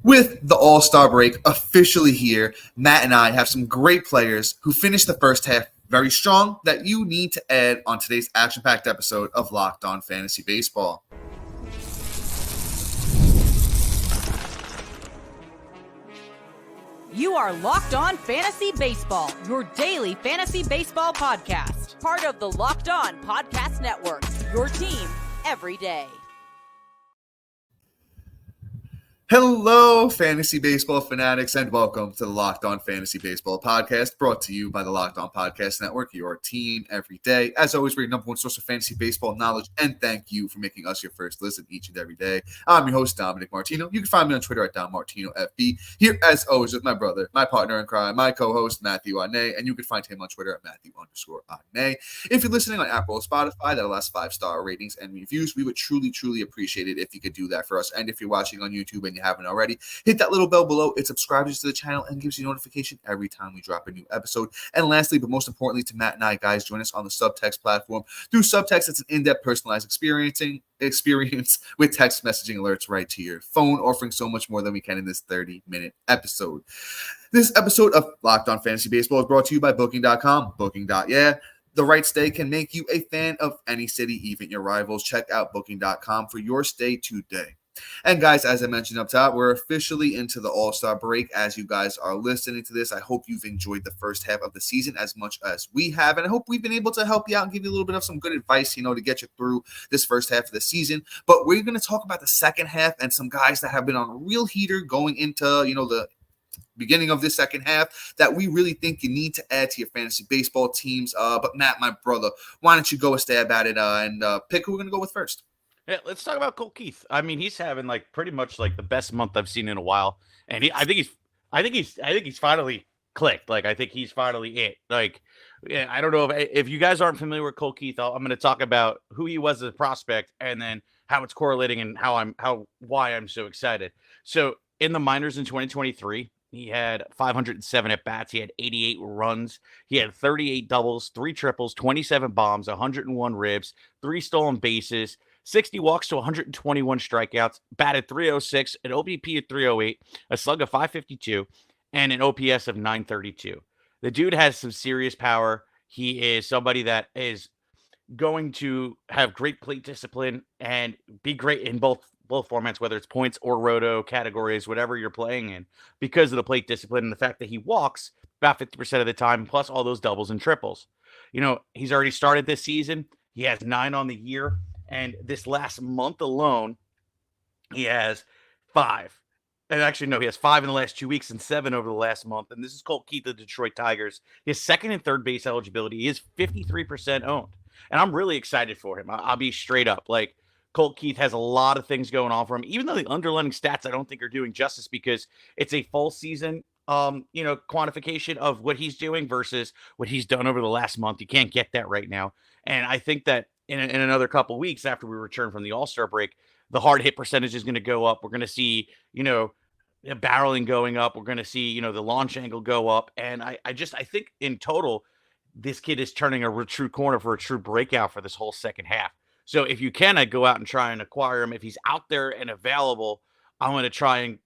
With the All-Star break officially here, Matt and I have some great players who finished the first half very strong that you need to add on today's action-packed episode of Locked On Fantasy Baseball. You are Locked On Fantasy Baseball, your daily fantasy baseball podcast. Part of the Locked On Podcast Network, your team every day. Hello, fantasy baseball fanatics, and welcome to the Locked On Fantasy Baseball podcast, brought to you by the Locked On Podcast Network, your team every day. As always, we're your number one source of fantasy baseball knowledge, and thank you for making us your first listen each and every day. I'm your host, Dominic Martino. You can find me on Twitter at DonMartinoFB. Here, as always, with my brother, my partner in crime, my co-host, Matthew Anay, and you can find him on Twitter at Matthew_Anay. If you're listening on Apple or Spotify, that allows 5-star ratings and reviews. We would truly appreciate it if you could do that for us. And if you're watching on YouTube and you haven't already, hit that little bell below. It subscribes to the channel and gives you notification every time we drop a new episode. And lastly, but most importantly to Matt and I, guys, join us on the Subtext platform. Through Subtext, it's an in-depth personalized experience with text messaging alerts right to your phone, offering so much more than we can in this 30-minute episode. This episode of Locked On Fantasy Baseball is brought to you by Booking.com. Booking.yeah. The right stay can make you a fan of any city, even your rivals. Check out Booking.com for your stay today. And guys, as I mentioned up top, we're officially into the All-Star break. As you guys are listening to this, I hope you've enjoyed the first half of the season as much as we have. And I hope we've been able to help you out and give you a little bit of some good advice, to get you through this first half of the season. But we're going to talk about the second half and some guys that have been on a real heater going into, the beginning of this second half that we really think you need to add to your fantasy baseball teams. But Matt, my brother, why don't you go a stab at it and pick who we're going to go with first? Yeah, let's talk about Colt Keith. I mean, he's having pretty much the best month I've seen in a while, and I think he's finally clicked. I think he's finally it. Yeah, I don't know if you guys aren't familiar with Colt Keith. I'm going to talk about who he was as a prospect, and then how it's correlating and why I'm so excited. So in the minors in 2023. He had 507 at-bats. He had 88 runs. He had 38 doubles, 3 triples, 27 bombs, 101 ribs, 3 stolen bases, 60 walks to 121 strikeouts, batted .306, an OBP of .308, a slug of .552, and an OPS of .932. The dude has some serious power. He is somebody that is going to have great plate discipline and be great in both formats, whether it's points or roto categories, whatever you're playing in, because of the plate discipline and the fact that he walks about 50% of the time, plus all those doubles and triples. He's already started this season. He has 9 on the year. And this last month alone, he has 5. And actually, no, he has 5 in the last 2 weeks and 7 over the last month. And this is Colt Keith of the Detroit Tigers. His second and third base eligibility. He is 53% owned. And I'm really excited for him. I'll be straight up. Colt Keith has a lot of things going on for him, even though the underlying stats I don't think are doing justice, because it's a full season quantification of what he's doing versus what he's done over the last month. You can't get that right now. And I think that in another couple of weeks after we return from the All-Star break, the hard hit percentage is going to go up. We're going to see, barreling going up. We're going to see, the launch angle go up. And I think in total, this kid is turning a true corner for a true breakout for this whole second half. So if you can, I'd go out and try and acquire him. If he's out there and available, I'm going to try and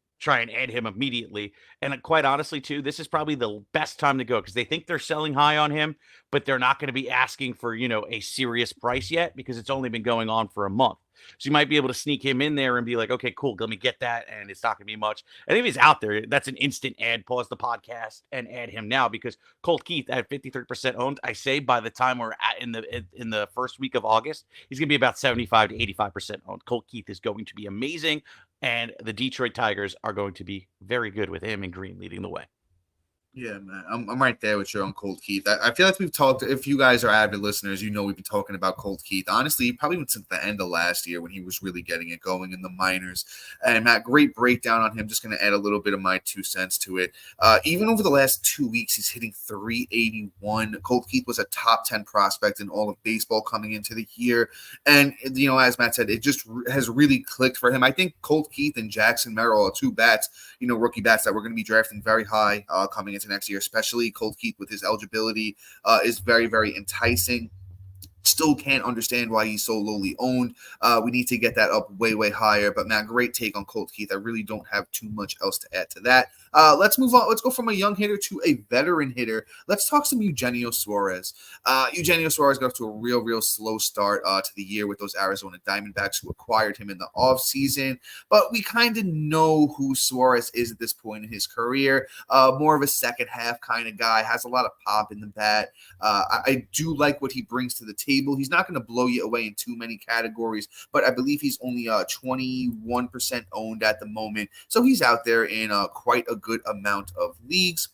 add him immediately. And quite honestly, too, this is probably the best time to go because they think they're selling high on him, but they're not going to be asking for, a serious price yet because it's only been going on for a month. So you might be able to sneak him in there and be like, okay, cool, let me get that. And it's not going to be much. And if he's out there, that's an instant add. Pause the podcast and add him now because Colt Keith at 53% owned. I say by the time we're in the first week of August, he's going to be about 75 to 85% owned. Colt Keith is going to be amazing. And the Detroit Tigers are going to be very good with him and Green leading the way. Yeah, man, I'm right there with you on Colt Keith. I feel like we've talked, if you guys are avid listeners, we've been talking about Colt Keith. Honestly, probably since the end of last year when he was really getting it going in the minors. And Matt, great breakdown on him. Just going to add a little bit of my 2 cents to it. Even over the last 2 weeks, he's hitting .381. Colt Keith was a top 10 prospect in all of baseball coming into the year. And, as Matt said, it just has really clicked for him. I think Colt Keith and Jackson Merrill are 2 bats, rookie bats that we're going to be drafting very high coming into next year, especially Colt Keith with his eligibility is very, very enticing. Still can't understand why he's so lowly owned. We need to get that up way, way higher. But, Matt, great take on Colt Keith. I really don't have too much else to add to that. Let's move on. Let's go from a young hitter to a veteran hitter. Let's talk some Eugenio Suarez. Eugenio Suarez got off to a real slow start to the year with those Arizona Diamondbacks who acquired him in the offseason. But we kind of know who Suarez is at this point in his career. More of a second half kind of guy, has a lot of pop in the bat. I do like what he brings to the table. He's not going to blow you away in too many categories, but I believe he's only 21% owned at the moment. So he's out there in quite a good amount of leagues.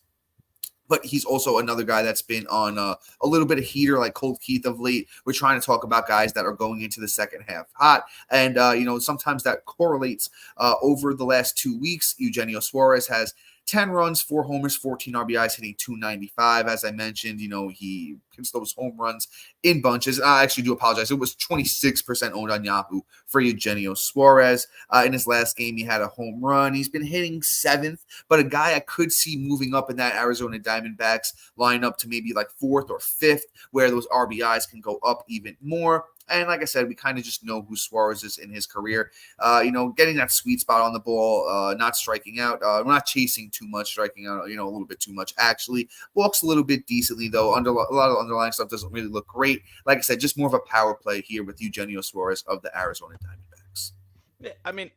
But he's also another guy that's been on a little bit of heater like Colt Keith of late. We're trying to talk about guys that are going into the second half hot. And, sometimes that correlates over the last 2 weeks. Eugenio Suarez has 10 runs, 4 homers, 14 RBIs, hitting .295. As I mentioned, he hits those home runs in bunches. I actually do apologize. It was 26% owned on Yahoo for Eugenio Suarez. In his last game, he had a home run. He's been hitting 7th, but a guy I could see moving up in that Arizona Diamondbacks lineup to maybe like 4th or 5th, where those RBIs can go up even more. And like I said, we kind of just know who Suarez is in his career. Getting that sweet spot on the ball, not striking out. We're not chasing too much, striking out, a little bit too much, actually. Walks a little bit decently, though. A lot of underlying stuff doesn't really look great. Like I said, just more of a power play here with Eugenio Suarez of the Arizona Diamondbacks. Yeah, I mean,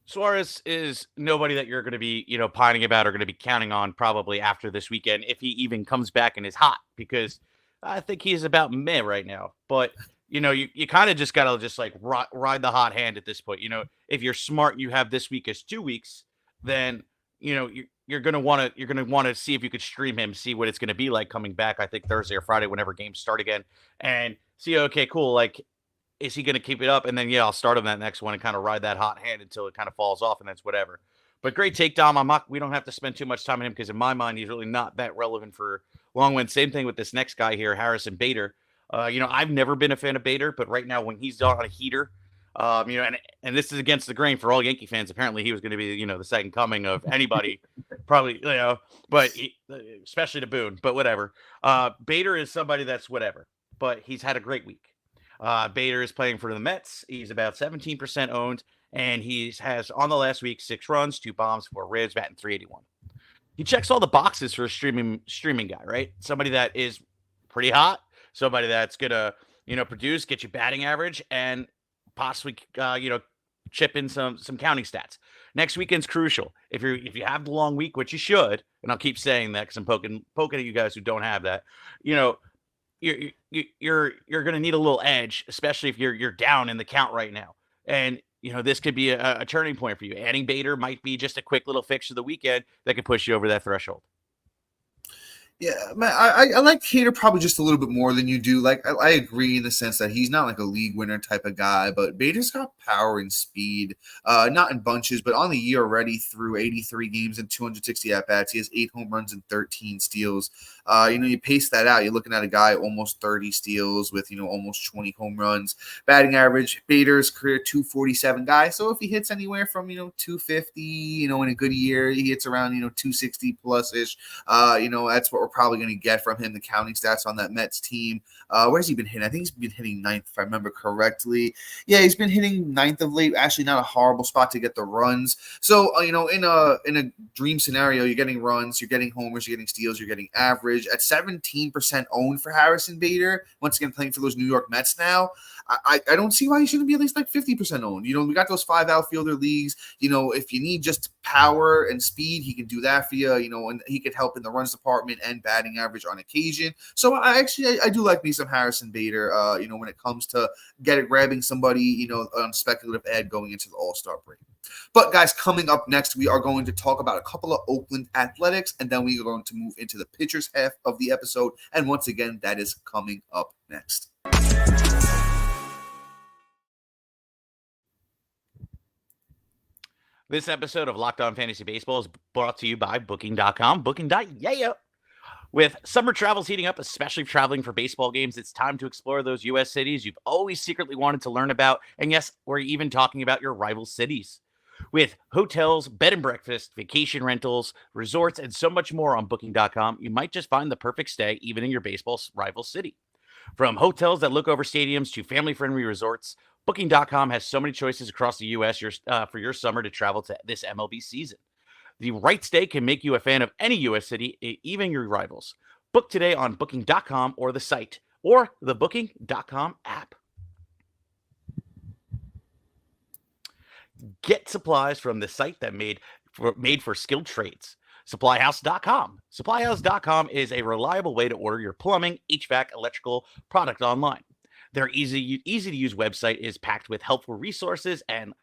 Suarez is nobody that you're going to be, pining about or going to be counting on probably after this weekend if he even comes back and is hot, because I think he's about meh right now. But you kind of just got to just like ride the hot hand at this point. If you're smart, you have this week as 2 weeks, then, you're going to want to see if you could stream him, see what it's going to be like coming back. I think Thursday or Friday, whenever games start again, and see, okay, cool. Like, is he going to keep it up? And then, I'll start him that next one and kind of ride that hot hand until it kind of falls off, and that's whatever. But great take, Dom. We don't have to spend too much time on him because in my mind, he's really not that relevant for long win. Same thing with this next guy here, Harrison Bader. I've never been a fan of Bader, but right now when he's on a heater, and this is against the grain for all Yankee fans. Apparently he was going to be, the second coming of anybody, probably, but especially to Boone, but whatever. Bader is somebody that's whatever, but he's had a great week. Bader is playing for the Mets. He's about 17% owned, and he has on the last week 6 runs, 2 bombs, 4 ribs, batting .381. He checks all the boxes for a streaming guy, right? Somebody that is pretty hot. Somebody that's gonna, produce, get you batting average, and possibly, chip in some counting stats. Next weekend's crucial. If you have the long week, which you should, and I'll keep saying that because I'm poking at you guys who don't have that. You're gonna need a little edge, especially if you're down in the count right now. And this could be a turning point for you. Adding Bader might be just a quick little fix for the weekend that could push you over that threshold. Yeah, man, I like Hader probably just a little bit more than you do. Like, I agree in the sense that he's not like a league winner type of guy, but Bader's got power and speed, not in bunches, but on the year already through 83 games and 260 at-bats. He has 8 home runs and 13 steals. You pace that out, you're looking at a guy almost 30 steals with, almost 20 home runs. Batting average, Bader's career 247 guy. So if he hits anywhere from, 250, in a good year, he hits around, 260 plus-ish. That's what we're probably going to get from him. The counting stats on that Mets team. Where's he been hitting? I think he's been hitting 9th, if I remember correctly. Yeah, he's been hitting 9th of late. Actually, not a horrible spot to get the runs. So, in a dream scenario, you're getting runs, you're getting homers, you're getting steals, you're getting average. At 17% owned for Harrison Bader, once again playing for those New York Mets now, I don't see why he shouldn't be at least like 50% owned. We got those 5 outfielder leagues. If you need just power and speed, he can do that for you, and he could help in the runs department and batting average on occasion. So I do like me some Harrison Bader, when it comes to grabbing somebody, on speculative ad going into the All-Star break. But guys, coming up next, we are going to talk about a couple of Oakland Athletics, and then we are going to move into the pitchers half of the episode. And once again, that is coming up next. This episode of Locked On Fantasy Baseball is brought to you by Booking.com. Booking.yeah. With summer travels heating up, especially traveling for baseball games, it's time to explore those U.S. cities you've always secretly wanted to learn about. And yes, we're even talking about your rival cities. With hotels, bed and breakfast, vacation rentals, resorts, and so much more on Booking.com, you might just find the perfect stay even in your baseball rival city. From hotels that look over stadiums to family-friendly resorts, Booking.com has so many choices across the U.S. For your summer to travel to this MLB season. The right stay can make you a fan of any U.S. city, even your rivals. Book today on Booking.com or the site, or the Booking.com app. Get supplies from the site that made for skilled trades. Supplyhouse.com. Supplyhouse.com is a reliable way to order your plumbing, HVAC, electrical product online. Their easy to use website is packed with helpful resources and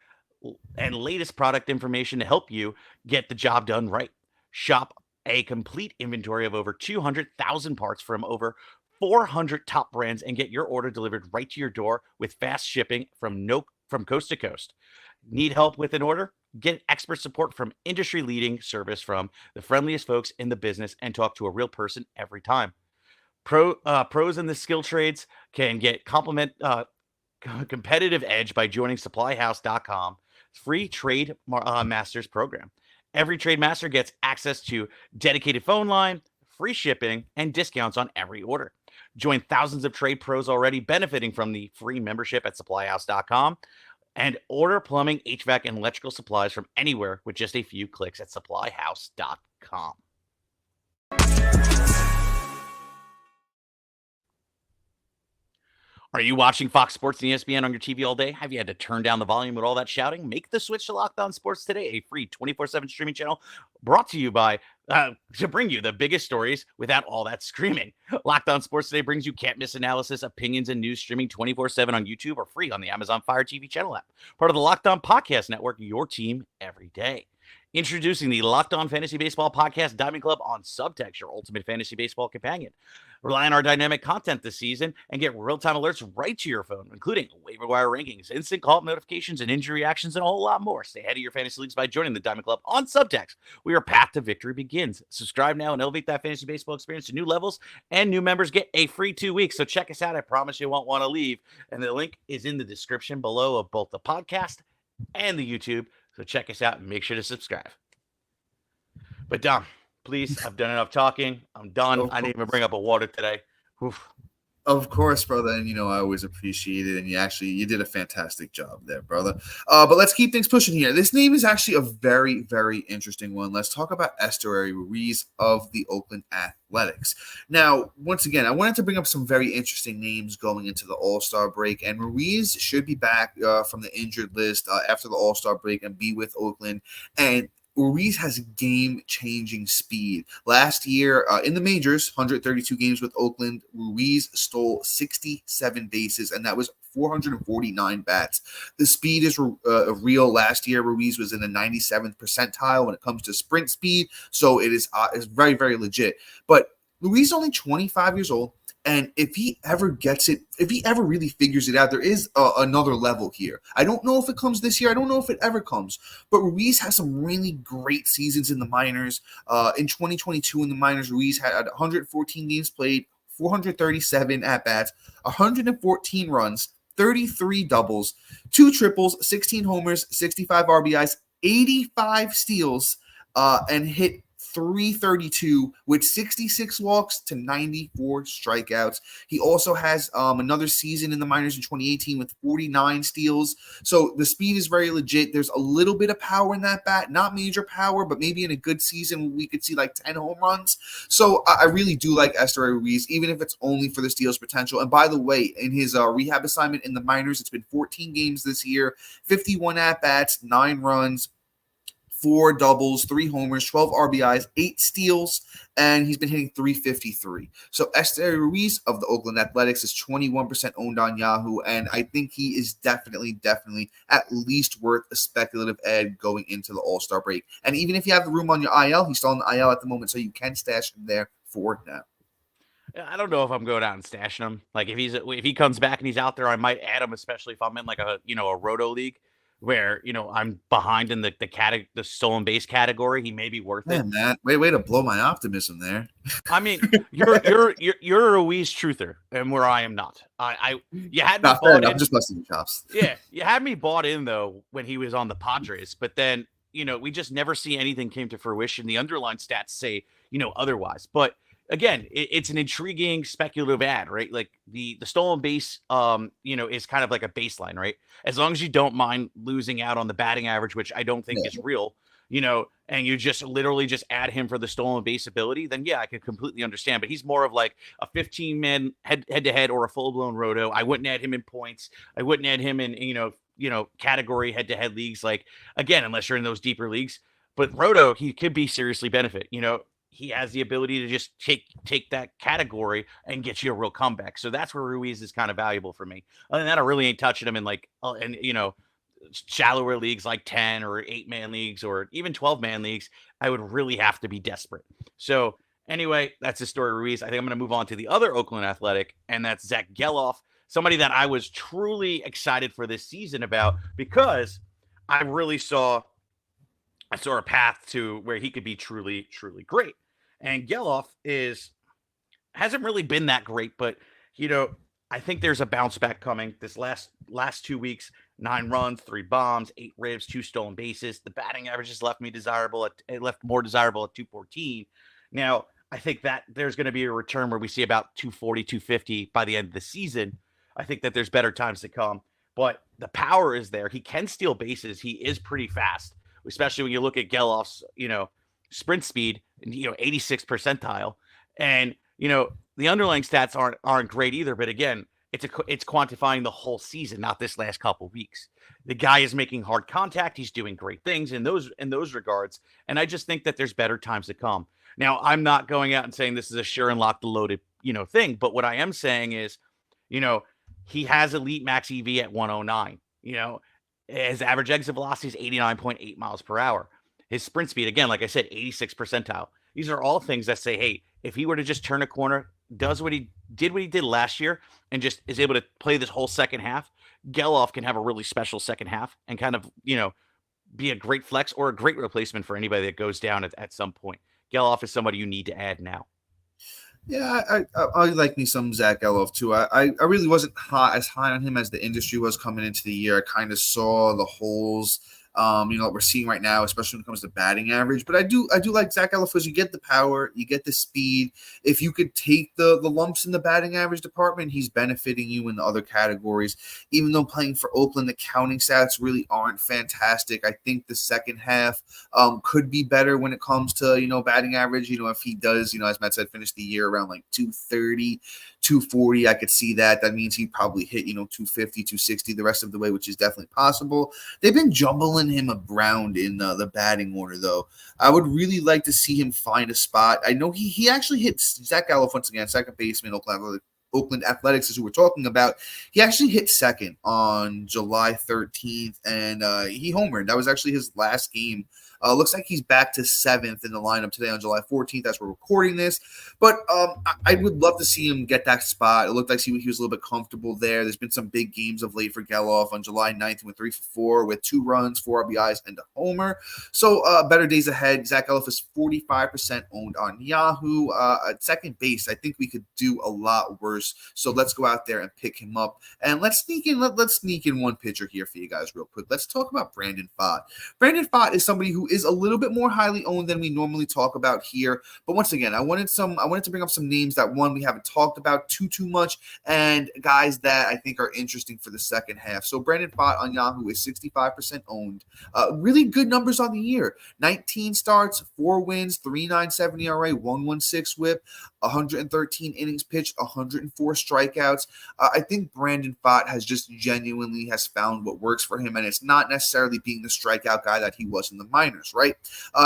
latest product information to help you get the job done right. Shop a complete inventory of over 200,000 parts from over 400 top brands and get your order delivered right to your door with fast shipping from coast to coast. Need help with an order? Get expert support from industry-leading service from the friendliest folks in the business and talk to a real person every time. Pros in the skill trades can get competitive edge by joining supplyhouse.com free trade masters program. Every trade master gets access to dedicated phone line, free shipping, and discounts on every order. Join thousands of trade pros already benefiting from the free membership at supplyhouse.com and order plumbing, HVAC, and electrical supplies from anywhere with just a few clicks at supplyhouse.com. Are you watching Fox Sports and ESPN on your TV all day? Have you had to turn down the volume with all that shouting? Make the switch to Locked On Sports today, a free 24/7 streaming channel brought to you by to bring you the biggest stories without all that screaming. Locked On Sports Today brings you can't miss analysis, opinions, and news streaming 24/7 on YouTube or free on the Amazon Fire TV channel app. Part of the Locked On Podcast Network, your team every day. Introducing the Locked On Fantasy Baseball Podcast Diamond Club on Subtext, your ultimate fantasy baseball companion. Rely on our dynamic content this season and get real-time alerts right to your phone, including waiver wire rankings, instant call notifications, and injury reactions, and a whole lot more. Stay ahead of your fantasy leagues by joining the Diamond Club on Subtext, where your path to victory begins. Subscribe now and elevate that fantasy baseball experience to new levels, and new members get a free 2 weeks. So check us out. I promise you won't want to leave. And the link is in the description below of both the podcast and the YouTube. So check us out and make sure to subscribe. But Dom, please, I've done enough talking. I'm done. I didn't even bring up a water today. Oof. Of course, brother. And, I always appreciate it. And you did a fantastic job there, brother. But let's keep things pushing here. This name is actually a very, very interesting one. Let's talk about Esteury Ruiz of the Oakland Athletics. Now, once again, I wanted to bring up some very interesting names going into the All-Star break. And Ruiz should be back from the injured list after the All-Star break and be with Oakland. And Ruiz has game-changing speed. Last year in the majors, 132 games with Oakland, Ruiz stole 67 bases, and that was 449 bats. The speed is real. Last year, Ruiz was in the 97th percentile when it comes to sprint speed, so it is very, very legit. But Ruiz is only 25 years old. And if he ever gets it, if he ever really figures it out, there is another level here. I don't know if it comes this year. I don't know if it ever comes. But Ruiz has some really great seasons in the minors. In 2022 in the minors, Ruiz had 114 games played, 437 at-bats, 114 runs, 33 doubles, 2 triples, 16 homers, 65 RBIs, 85 steals, and hit .332 with 66 walks to 94 strikeouts. He also has another season in the minors in 2018 with 49 steals. So the speed is very legit. There's a little bit of power in that bat, not major power, but maybe in a good season we could see like 10 home runs. So I really do like Esteury Ruiz, even if it's only for the steals potential. And by the way, in his rehab assignment in the minors, it's been 14 games this year, 51 at-bats, 9 runs, 4 doubles, 3 homers, 12 RBIs, 8 steals, and he's been hitting .353. So Esteury Ruiz of the Oakland Athletics is 21% owned on Yahoo, and I think he is definitely at least worth a speculative ed going into the All-Star break. And even if you have the room on your IL, he's still on the IL at the moment, so you can stash him there for now. I don't know if I'm going out and stashing him. Like if he comes back and he's out there, I might add him, especially if I'm in like a roto league where I'm behind in the stolen base category. He may be worth it. Man, way to blow my optimism there. I mean, you're a Ruiz truther, and where I am not. You had me bought in. I'm just busting your chops. Yeah, you had me bought in though when he was on the Padres, but then we just never see anything came to fruition. The underlying stats say otherwise, but again, it's an intriguing speculative ad, right? Like the stolen base, is kind of like a baseline, right? As long as you don't mind losing out on the batting average, which I don't think Yeah. is real, and you just literally just add him for the stolen base ability, then yeah, I could completely understand. But he's more of like a 15-man head to head or a full blown roto. I wouldn't add him in points. I wouldn't add him in category head to head leagues. Like again, unless you're in those deeper leagues. But roto, he could be seriously benefit. He has the ability to just take that category and get you a real comeback. So that's where Ruiz is kind of valuable for me. Other than that, I really ain't touching him in shallower leagues like 10 or 8-man leagues or even 12-man leagues. I would really have to be desperate. So anyway, that's Esteury Ruiz. I think I'm going to move on to the other Oakland Athletic, and that's Zack Gelof, somebody that I was truly excited for this season about because I really saw a path to where he could be truly, truly great. And Gelof hasn't really been that great, but I think there's a bounce back coming. This last 2 weeks, 9 runs, 3 bombs, 8 ribs, 2 stolen bases. The batting average has left more desirable at 214. Now, I think that there's going to be a return where we see about 240, 250 by the end of the season. I think that there's better times to come, but the power is there. He can steal bases. He is pretty fast, especially when you look at Gelof's, sprint speed, 86th percentile. And, the underlying stats aren't great either. But again, it's quantifying the whole season, not this last couple of weeks. The guy is making hard contact. He's doing great things in those regards. And I just think that there's better times to come. Now, I'm not going out and saying this is a sure and lock the loaded, thing. But what I am saying is, he has elite max EV at 109. His average exit velocity is 89.8 miles per hour. His sprint speed, again, like I said, 86th percentile. These are all things that say, hey, if he were to just turn a corner, does what he did last year, and just is able to play this whole second half, Gelof can have a really special second half and kind of, be a great flex or a great replacement for anybody that goes down at some point. Gelof is somebody you need to add now. Yeah, I like me some Zack Gelof too. I really wasn't as high on him as the industry was coming into the year. I kind of saw the holes, what we're seeing right now, especially when it comes to batting average. But I do like Zack Gelof because you get the power, you get the speed. If you could take the lumps in the batting average department, he's benefiting you in the other categories. Even though playing for Oakland, the counting stats really aren't fantastic. I think the second half could be better when it comes to, batting average. If he does, as Matt said, finish the year around like 230, 240, I could see that. That means he probably hit, 250, 260 the rest of the way, which is definitely possible. They've been jumbling him around in the batting order, though. I would really like to see him find a spot. I know he actually hit Zack Gelof once again, second baseman, Oakland Athletics, as we were talking about. He actually hit second on July 13th, and he homered. That was actually his last game. Looks like he's back to 7th in the lineup today on July 14th as we're recording this. But I would love to see him get that spot. It looked like he was a little bit comfortable there. There's been some big games of late for Gelof. On July 9th, he went 3 for 4 with 2 runs, 4 RBIs, and a homer. So better days ahead. Zack Gelof is 45% owned on Yahoo. At second base, I think we could do a lot worse. So let's go out there and pick him up. And let's sneak in one pitcher here for you guys real quick. Let's talk about Brandon Pfaadt. Brandon Pfaadt is somebody who is a little bit more highly owned than we normally talk about here. But once again, I wanted to bring up some names that we haven't talked about too much, and guys that I think are interesting for the second half. So Brandon Pfaadt on Yahoo is 65% owned. Really good numbers on the year. 19 starts, 4 wins, 3.97 ERA, 1.16 WHIP, 113 innings pitched, 104 strikeouts. I think Brandon Pfaadt has genuinely found what works for him, and it's not necessarily being the strikeout guy that he was in the minors. Right?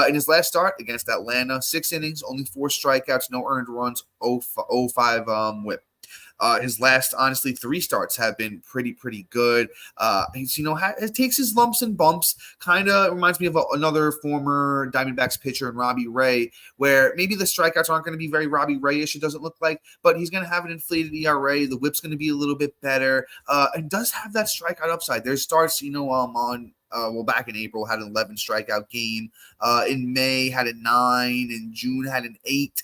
In his last start against Atlanta, 6 innings, only 4 strikeouts, no earned runs, 0.5 WHIP. His last, honestly, 3 starts have been pretty good. He's, it takes his lumps and bumps. Kind of reminds me of another former Diamondbacks pitcher in Robbie Ray, where maybe the strikeouts aren't going to be very Robbie Ray-ish, it doesn't look like, but he's going to have an inflated ERA. The whip's going to be a little bit better, and does have that strikeout upside. There's starts, on back in April, had an 11 strikeout game. In May, had a 9. In June, had an 8.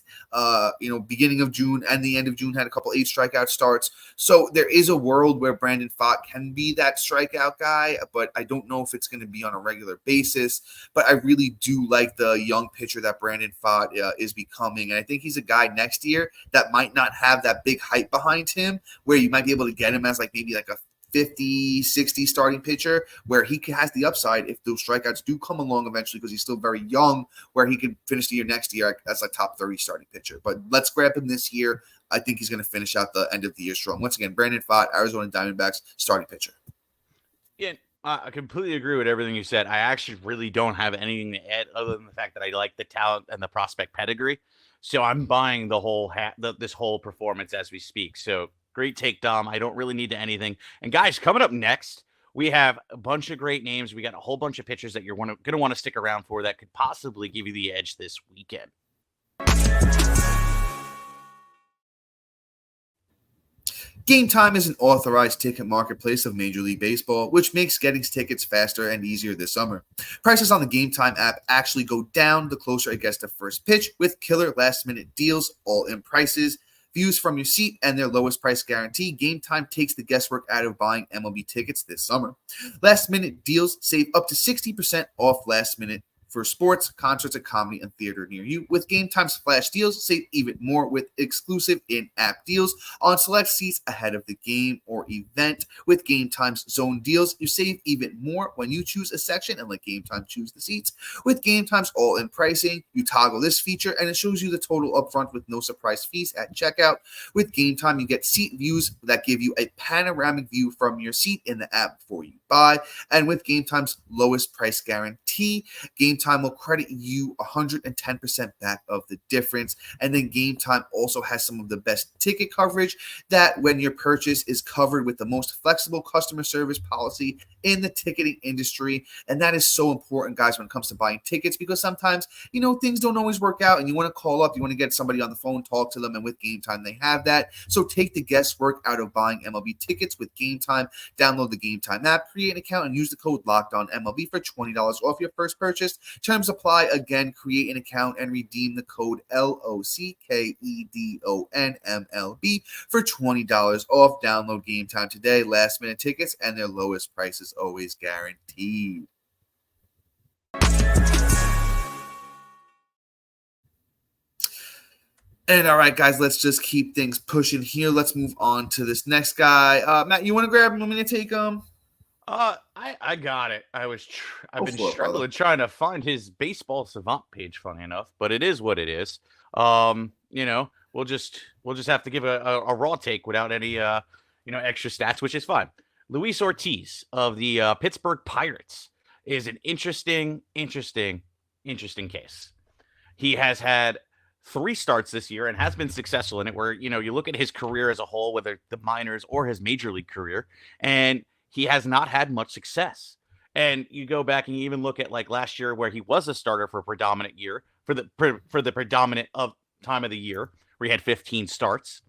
Beginning of June and the end of June, had a couple 8 strikeout starts. So there is a world where Brandon Pfaadt can be that strikeout guy, but I don't know if it's going to be on a regular basis. But I really do like the young pitcher that Brandon Pfaadt is becoming. And I think he's a guy next year that might not have that big hype behind him, where you might be able to get him as maybe a 50, 60 starting pitcher, where he has the upside if those strikeouts do come along eventually, because he's still very young, where he could finish the year next year as a top 30 starting pitcher. But let's grab him this year. I think he's going to finish out the end of the year strong. Once again, Brandon Pfaadt, Arizona Diamondbacks starting pitcher. Yeah, I completely agree with everything you said. I actually really don't have anything to add other than the fact that I like the talent and the prospect pedigree. So I'm buying the whole this whole performance as we speak. So great take, Dom. I don't really need to anything. And guys, coming up next, we have a bunch of great names. We got a whole bunch of pitchers that you're going to want to stick around for that could possibly give you the edge this weekend. Game Time is an authorized ticket marketplace of Major League Baseball, which makes getting tickets faster and easier this summer. Prices on the Game Time app actually go down the closer it gets to first pitch, with killer last-minute deals, all-in prices, views from your seat, and their lowest price guarantee. Game Time takes the guesswork out of buying MLB tickets this summer. Last-minute deals save up to 60% off last-minute for sports, concerts, and comedy and theater near you. With Game Time's flash deals, save even more with exclusive in-app deals on select seats ahead of the game or event. With Game Time's zone deals, you save even more when you choose a section and let Game Time choose the seats. With Game Time's all-in pricing, you toggle this feature and it shows you the total upfront with no surprise fees at checkout. With Game Time, you get seat views that give you a panoramic view from your seat in the app before you buy. And with Game Time's lowest price guarantee, Game Time will credit you 110% back of the difference. And then Game Time also has some of the best ticket coverage, that when your purchase is covered with the most flexible customer service policy in the ticketing industry. And that is so important, guys, when it comes to buying tickets, because sometimes, things don't always work out and you want to call up, you want to get somebody on the phone, talk to them. And with Game Time, they have that. So take the guesswork out of buying MLB tickets with Game Time. Download the Game Time app, create an account, and use the code LOCKEDONMLB for $20 off your first purchase. Terms apply. Again, create an account and redeem the code LOCKEDONMLB for $20 off. Download Game Time today. Last minute tickets and their lowest prices always guaranteed. And all right, guys, let's just keep things pushing here. Let's move on to this next guy. Matt, you want to grab him? Want me to take him? I got it. I've been struggling trying to find his Baseball Savant page, funny enough, but it is what it is. We'll just have to give a raw take without any extra stats, which is fine. Luis Ortiz of the Pittsburgh Pirates is an interesting case. He has had 3 starts this year and has been successful in it, where you look at his career as a whole, whether the minors or his major league career, and he has not had much success. And you go back and you even look at last year, where he was a starter for a predominant year, for the predominant of time of the year, where he had 15 starts.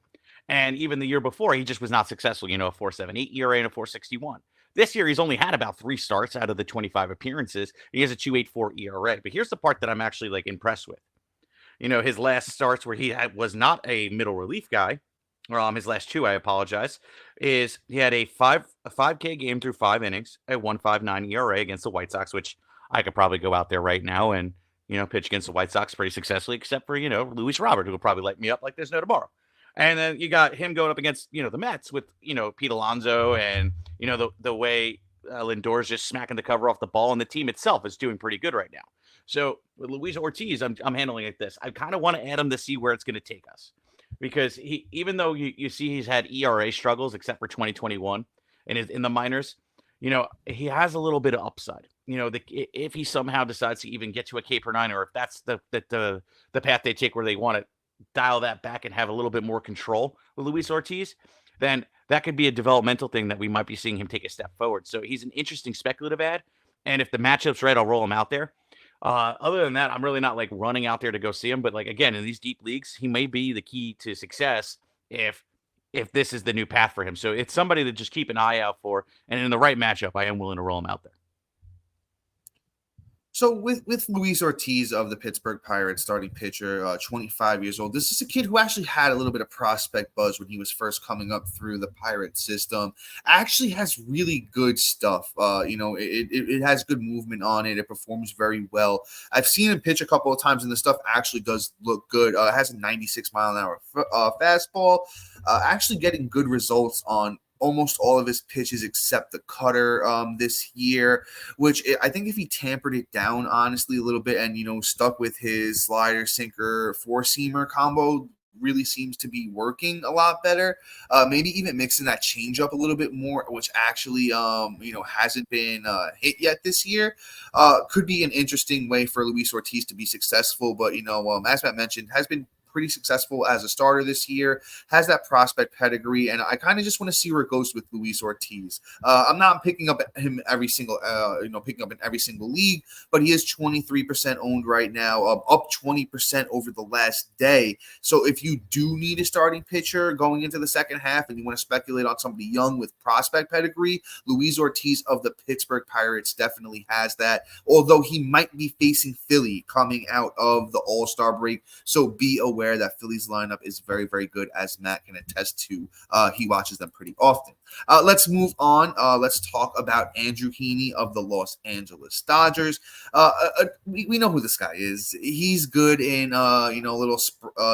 And even the year before, he just was not successful, a 4.78 ERA and a 4.61. This year, he's only had about 3 starts out of the 25 appearances. He has a 2.84 ERA. But here's the part that I'm actually impressed with. His last starts, where he was not a middle relief guy, or his last 2, I apologize, is he had a 5K game through 5 innings, a 1.59 ERA against the White Sox, which I could probably go out there right now and, pitch against the White Sox pretty successly, except for, Luis Robert, who will probably light me up like there's no tomorrow. And then you got him going up against, the Mets with, Pete Alonso and, the way Lindor's just smacking the cover off the ball, and the team itself is doing pretty good right now. So with Luis Ortiz, I'm handling it this. I kind of want to add him to see where it's going to take us. Because even though you see he's had ERA struggles, except for 2021 and in the minors, he has a little bit of upside. If he somehow decides to even get to a K per 9, or if that's the path they take, where they want to dial that back and have a little bit more control with Luis Ortiz, then that could be a developmental thing that we might be seeing him take a step forward. So he's an interesting speculative ad. And if the matchup's right, I'll roll him out there. Other than that, I'm really not running out there to go see him. But again, in these deep leagues, he may be the key to success if this is the new path for him. So it's somebody to just keep an eye out for. And in the right matchup, I am willing to roll him out there. So with Luis Ortiz of the Pittsburgh Pirates, starting pitcher, 25 years old, this is a kid who actually had a little bit of prospect buzz when he was first coming up through the Pirate system. Actually has really good stuff. It has good movement on it. It performs very well. I've seen him pitch a couple of times, and the stuff actually does look good. Has a 96-mile-an-hour fastball. Actually getting good results on almost all of his pitches except the cutter this year, which I think if he tampered it down honestly a little bit and stuck with his slider, sinker, four-seamer combo, really seems to be working a lot better. Maybe even mixing that changeup a little bit more, which actually hasn't been hit yet this year, could be an interesting way for Luis Ortiz to be successful. But as Matt mentioned, has been pretty successful as a starter this year, has that prospect pedigree, and I kind of just want to see where it goes with Luis Ortiz. I'm not picking up him every single, picking up in every single league, but he is 23% owned right now, up 20% over the last day. So if you do need a starting pitcher going into the second half and you want to speculate on somebody young with prospect pedigree, Luis Ortiz of the Pittsburgh Pirates definitely has that, although he might be facing Philly coming out of the All-Star break. So be aware that Philly's lineup is very, very good, as Matt can attest to. He watches them pretty often. Let's move on. Let's talk about Andrew Heaney of the Los Angeles Dodgers. We know who this guy is. He's good in little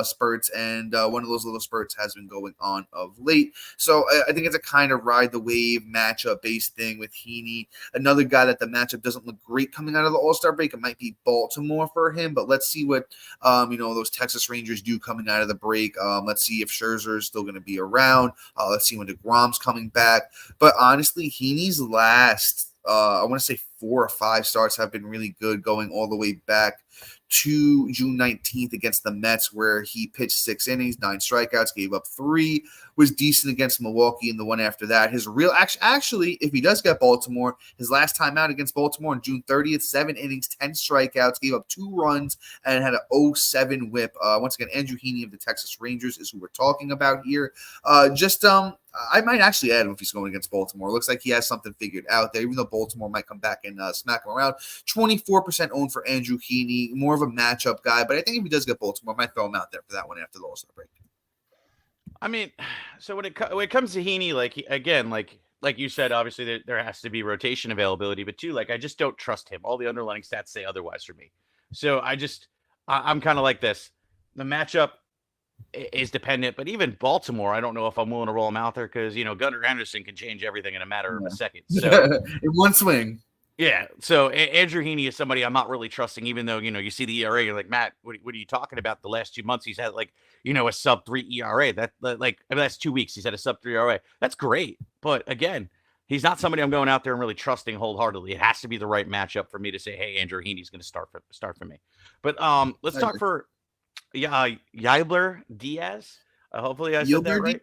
spurts, and one of those little spurts has been going on of late. So I think it's a kind of ride the wave matchup based thing with Heaney. Another guy that the matchup doesn't look great coming out of the All-Star break. It might be Baltimore for him, but let's see what those Texas Rangers do coming out of the break. Let's see if Scherzer is still going to be around. Let's see when DeGrom's coming back. But honestly, Heaney's last, I want to say 4 or 5 starts have been really good, going all the way back to June 19th against the Mets, where he pitched 6 innings, 9 strikeouts, gave up 3, was decent against Milwaukee in the one after that. His real actually, if he does get Baltimore, his last time out against Baltimore on June 30th, 7 innings, 10 strikeouts, gave up 2 runs, and had an 0.7 whip. Once again, Andrew Heaney of the Texas Rangers is who we're talking about here. I might actually add him if he's going against Baltimore. Looks like he has something figured out there, even though Baltimore might come back and smack him around. 24% owned for Andrew Heaney, more of a matchup guy, but I think if he does get Baltimore, I might throw him out there for that one after the All-Star break. I mean, so when it comes to Heaney, like you said, obviously there has to be rotation availability, but too, I just don't trust him. All the underlying stats say otherwise for me. So I'm kind of like this. The matchup is dependent, but even Baltimore, I don't know if I'm willing to roll him out there because Gunnar Henderson can change everything in a matter of a second. So in one swing. Yeah. So Andrew Heaney is somebody I'm not really trusting, even though you see the ERA, you're like, Matt, what are you talking about? The last 2 months he's had a sub-3 ERA. That's 2 weeks he's had a sub-3 ERA. That's great, but again, he's not somebody I'm going out there and really trusting wholeheartedly. It has to be the right matchup for me to say, hey, Andrew Heaney's going to start for me. But let's talk for Yilber Diaz. Hopefully I said that right.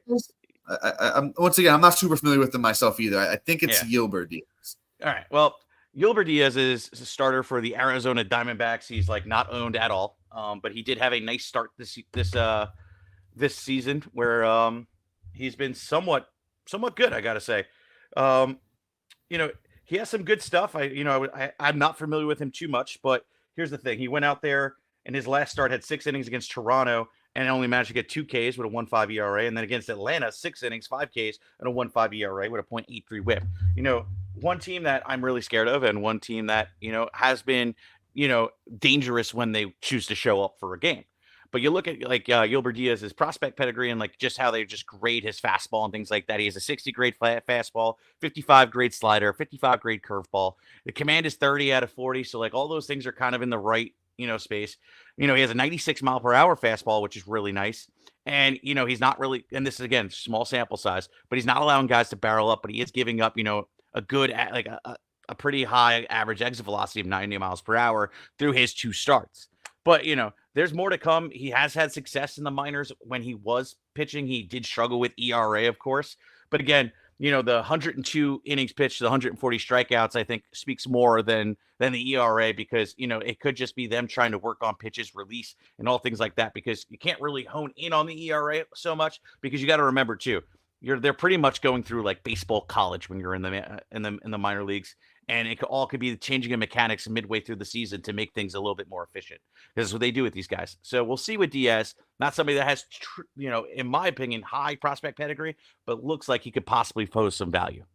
I'm once again, I'm not super familiar with them myself either. I think it's Yilber Diaz. All right. Well, Yilber Diaz is a starter for the Arizona Diamondbacks. He's not owned at all, but he did have a nice start this season where he's been somewhat good. I gotta say, he has some good stuff. I'm not familiar with him too much, but here's the thing: he went out there and his last start had 6 innings against Toronto and only managed to get 2 Ks with a 1.5 ERA, and then against Atlanta, 6 innings, 5 Ks, and a 1.5 ERA with a .83 WHIP. One team that I'm really scared of, and one team that has been dangerous when they choose to show up for a game. But you look at Yilber Diaz's prospect pedigree and just how they just grade his fastball and things like that. He has a 60 grade fastball, 55 grade slider, 55 grade curveball. The command is 30 out of 40, so all those things are kind of in the right space. He has a 96 mile per hour fastball, which is really nice. And, he's not really, and this is again, small sample size, but he's not allowing guys to barrel up, but he is giving up, a good, a pretty high average exit velocity of 90 miles per hour through his 2 starts. But, there's more to come. He has had success in the minors when he was pitching. He did struggle with ERA, of course. But again, the 102 innings pitched, the 140 strikeouts, I think speaks more than the ERA because, it could just be them trying to work on pitches, release, and all things like that, because you can't really hone in on the ERA so much because you got to remember too, they're pretty much going through baseball college when you're in the minor leagues, And it could be changing of mechanics midway through the season to make things a little bit more efficient. This is what they do with these guys. So we'll see with Diaz. Not somebody that has, in my opinion, high prospect pedigree, but looks like he could possibly pose some value.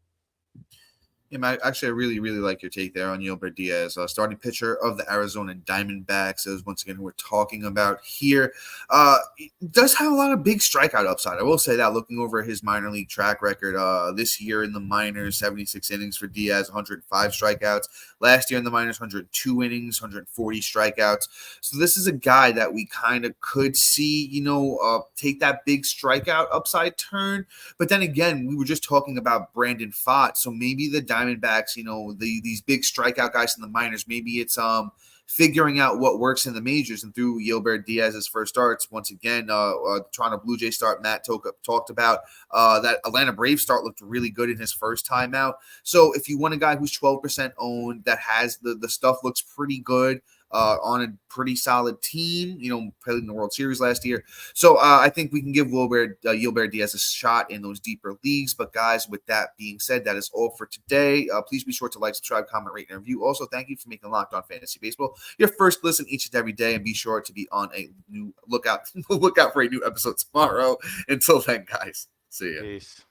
Yeah, actually, I really, really like your take there on Yilber Diaz, starting pitcher of the Arizona Diamondbacks, as once again who we're talking about here. Does have a lot of big strikeout upside. I will say that looking over his minor league track record this year in the minors, 76 innings for Diaz, 105 strikeouts. Last year in the minors, 102 innings, 140 strikeouts. So this is a guy that we kind of could see, take that big strikeout upside turn. But then again, we were just talking about Brandon Pfaadt, so maybe the Diamondbacks, these big strikeout guys in the minors, maybe it's figuring out what works in the majors. And through Yilber Diaz's first starts, once again, Toronto Blue Jay start Matt talked about, that Atlanta Braves start looked really good in his first time out. So if you want a guy who's 12% owned, that has the stuff looks pretty good, on a pretty solid team, played in the World Series last year. So I think we can give Yilber Diaz a shot in those deeper leagues. But guys, with that being said, that is all for today. Please be sure to like, subscribe, comment, rate, and review. Also, thank you for making Locked On Fantasy Baseball your first listen each and every day, and be sure to be on a new lookout for a new episode tomorrow. Until then, guys, see ya. Peace.